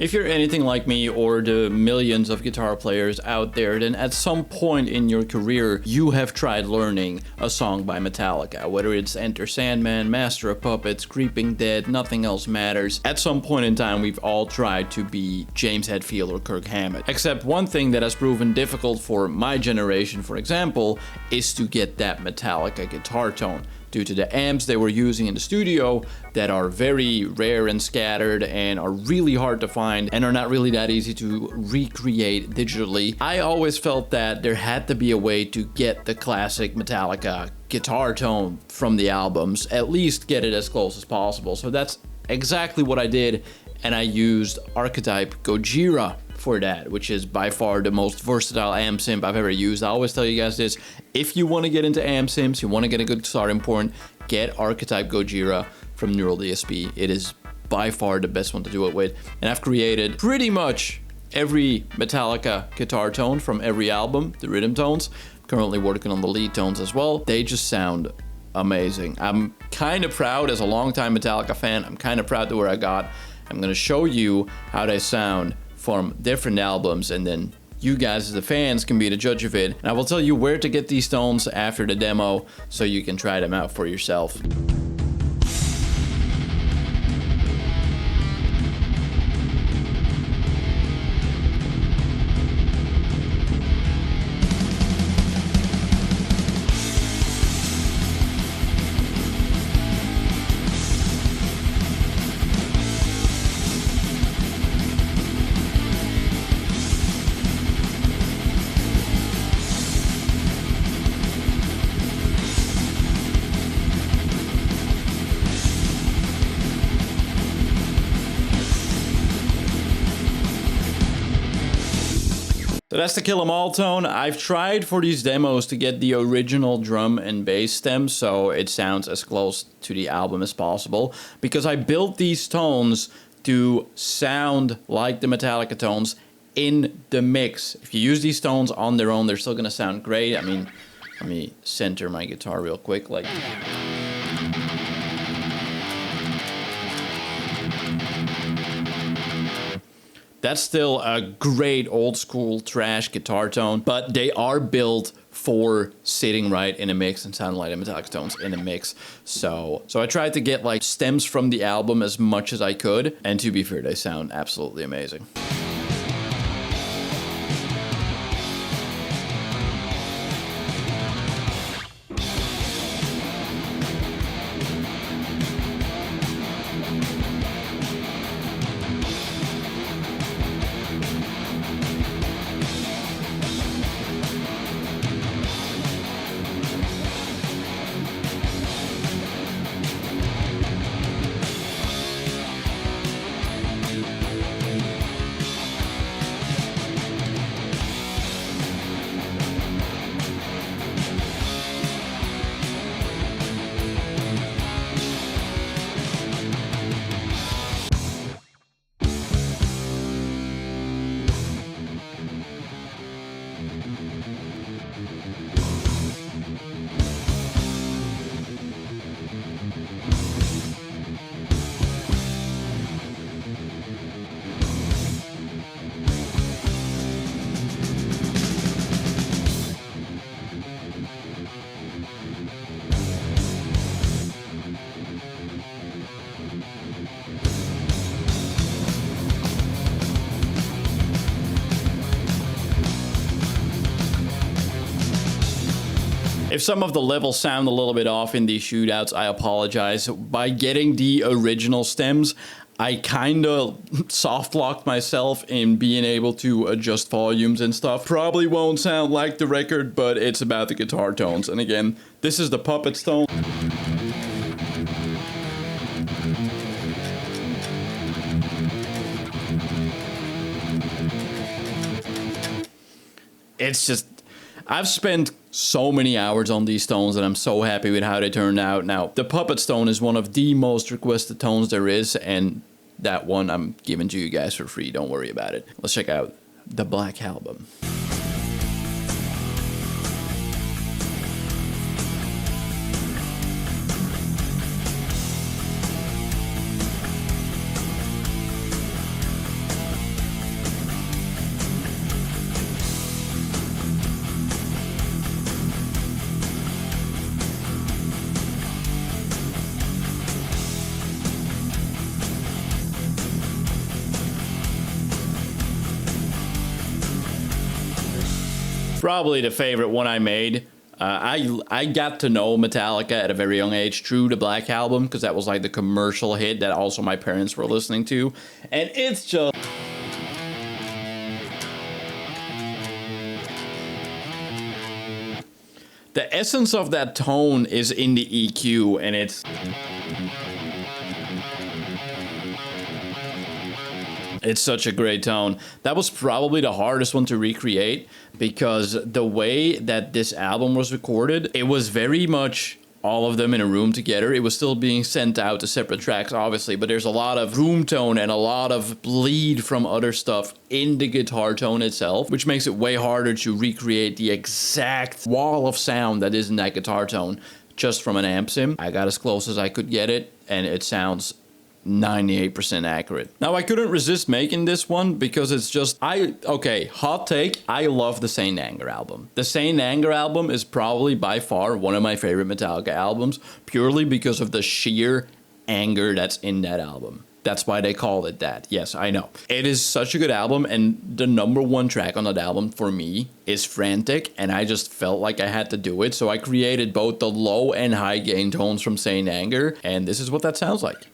If you're anything like me or the millions of guitar players out there, then at some point in your career, you have tried learning a song by Metallica. Whether it's Enter Sandman, Master of Puppets, Creeping Dead, Nothing Else Matters. At some point in time, we've all tried to be James Hetfield or Kirk Hammett. Except one thing that has proven difficult for my generation, for example, is to get that Metallica guitar tone, due to the amps they were using in the studio that are very rare and scattered and are really hard to find and are not really that easy to recreate digitally. I always felt that there had to be a way to get the classic Metallica guitar tone from the albums, at least get it as close as possible. So that's exactly what I did, and I used Archetype Gojira for that, which is by far the most versatile amp synth I've ever used. I always tell you guys this: if you want to get into amp synths, you want to get a good starting point, get Archetype Gojira from Neural DSP. It is by far the best one to do it with, and I've created pretty much every Metallica guitar tone from every album, the rhythm tones. Currently working on the lead tones as well. They just sound amazing. I'm kind of proud, as a longtime Metallica fan, I'm kind of proud to where I got. I'm gonna show you how they sound from different albums, and then you guys as the fans can be the judge of it. And I will tell you where to get these tones after the demo so you can try them out for yourself. So that's the Kill 'Em All tone. I've tried for these demos to get the original drum and bass stems so it sounds as close to the album as possible, because I built these tones to sound like the Metallica tones in the mix. If you use these tones on their own, they're still gonna sound great. I mean, let me center my guitar real quick, like... That's still a great old school trash guitar tone, but they are built for sitting right in a mix and sounding like the Metallica tones in a mix. So I tried to get like stems from the album as much as I could, and to be fair, they sound absolutely amazing. If some of the levels sound a little bit off in these shootouts, I apologize. By getting the original stems, I kind of soft-locked myself in being able to adjust volumes and stuff. Probably won't sound like the record, but it's about the guitar tones. And again, this is the Puppets tone. It's just... I've spent so many hours on these tones and I'm so happy with how they turned out. Now, the Puppets tone is one of the most requested tones there is, and that one I'm giving to you guys for free. Don't worry about it. Let's check out the Black Album. Probably the favorite one I made. I got to know Metallica at a very young age through the Black Album, because that was like the commercial hit that also my parents were listening to. And it's just... the essence of that tone is in the EQ, and it's such a great tone. That was probably the hardest one to recreate, because the way that this album was recorded, it was very much all of them in a room together. It was still being sent out to separate tracks, obviously, but there's a lot of room tone and a lot of bleed from other stuff in the guitar tone itself, which makes it way harder to recreate the exact wall of sound that is in that guitar tone just from an amp sim. I got as close as I could get it, and it sounds 98% accurate. Now, I couldn't resist making this one because it's just, okay, hot take, I love the Saint Anger album. The Saint Anger album is probably by far one of my favorite Metallica albums, purely because of the sheer anger that's in that album. That's why they called it that. Yes, I know. It is such a good album, and the number one track on that album for me is Frantic, and I just felt like I had to do it, so I created both the low and high gain tones from Saint Anger, and this is what that sounds like.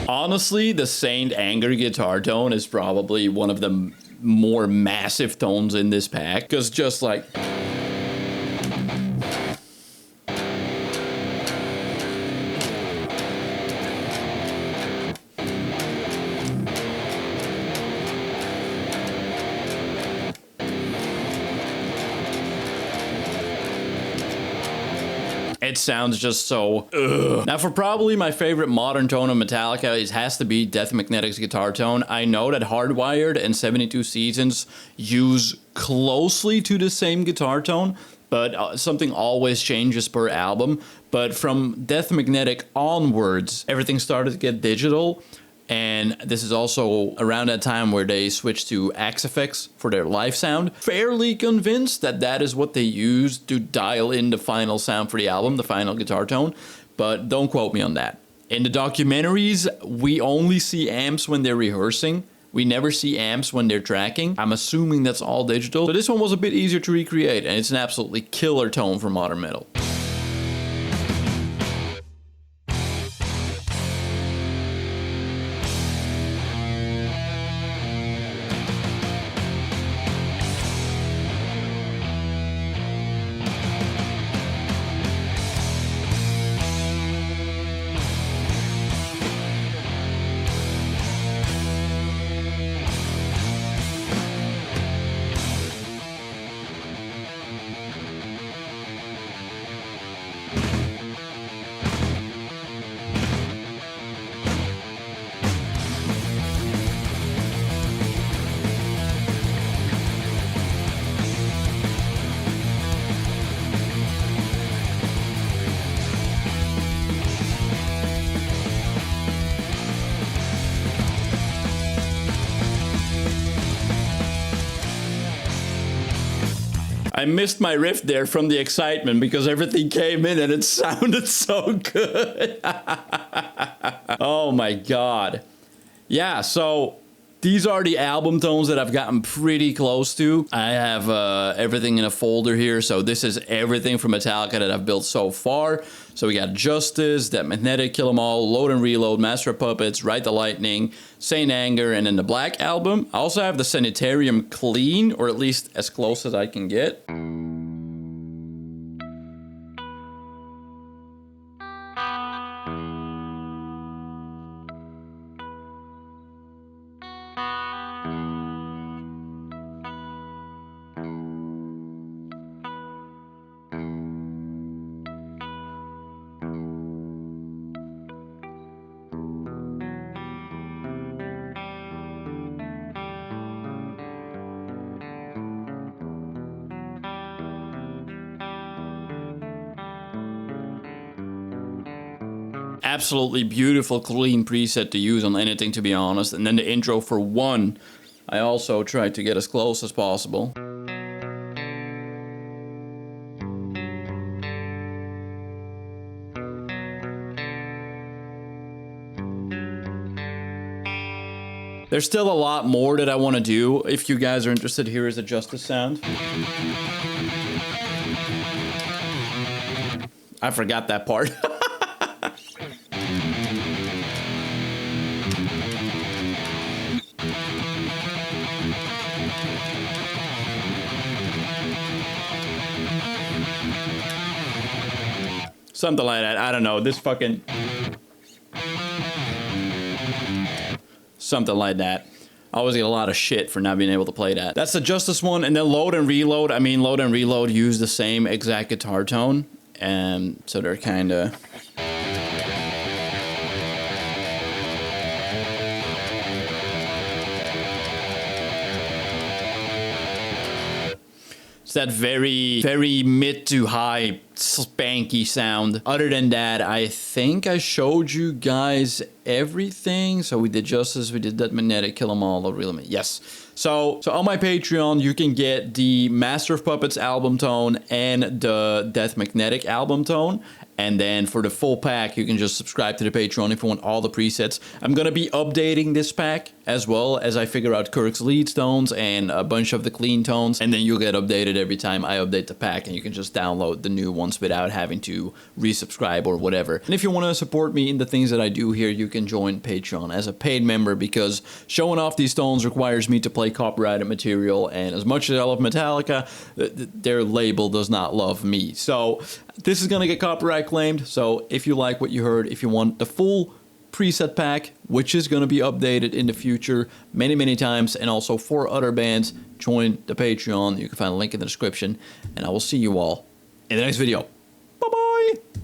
Honestly, the Saint Anger guitar tone is probably one of the more massive tones in this pack, because just like... it sounds just so ugh. Now, for probably my favorite modern tone of Metallica, it has to be Death Magnetic's guitar tone. I know that Hardwired and 72 Seasons use closely to the same guitar tone, but something always changes per album. But from Death Magnetic onwards, everything started to get digital. And this is also around that time where they switched to Axe effects for their live sound. Fairly convinced that that is what they used to dial in the final sound for the album, the final guitar tone, but don't quote me on that. In the documentaries, we only see amps when they're rehearsing. We never see amps when they're tracking. I'm assuming that's all digital. So this one was a bit easier to recreate, and it's an absolutely killer tone for modern metal. I missed my riff there from the excitement because everything came in and it sounded so good. Oh my God. Yeah, so These are the album tones that I've gotten pretty close to. I have everything in a folder here. So this is everything from Metallica that I've built so far. So we got Justice, That Magnetic, Kill 'Em All, Load and Reload, Master of Puppets, Ride the Lightning, Saint Anger, and then the Black Album. I also have the Sanitarium Clean, or at least as close as I can get. Absolutely beautiful, clean preset to use on anything, to be honest. And then the intro for 1, I also tried to get as close as possible. There's still a lot more that I want to do. If you guys are interested, here is the Justice sound. I forgot that part. Something like that. I don't know. This fucking... Something like that. I always get a lot of shit for not being able to play that. That's the Justice one. And then Load and Reload. I mean, Load and Reload use the same exact guitar tone. And so they're kind of... It's that very, very mid to high spanky sound. Other than that, I think I showed you guys everything. So we did Justice, we did That Magnetic, Kill 'Em All, Real. Yes. So on my Patreon, you can get the Master of Puppets album tone and the Death Magnetic album tone. And then for the full pack, you can just subscribe to the Patreon if you want all the presets. I'm going to be updating this pack as well as I figure out Kirk's lead tones and a bunch of the clean tones. And then you'll get updated every time I update the pack, and you can just download the new ones without having to resubscribe or whatever. And if you want to support me in the things that I do here, you can join Patreon as a paid member, because showing off these tones requires me to play copyrighted material. And as much as I love Metallica, their label does not love me. So this is going to get copyright claimed. So if you like what you heard, if you want the full preset pack, which is going to be updated in the future many times, and also for other bands, join the Patreon. You can find a link in the description, and I will see you all in the next video. Bye-bye!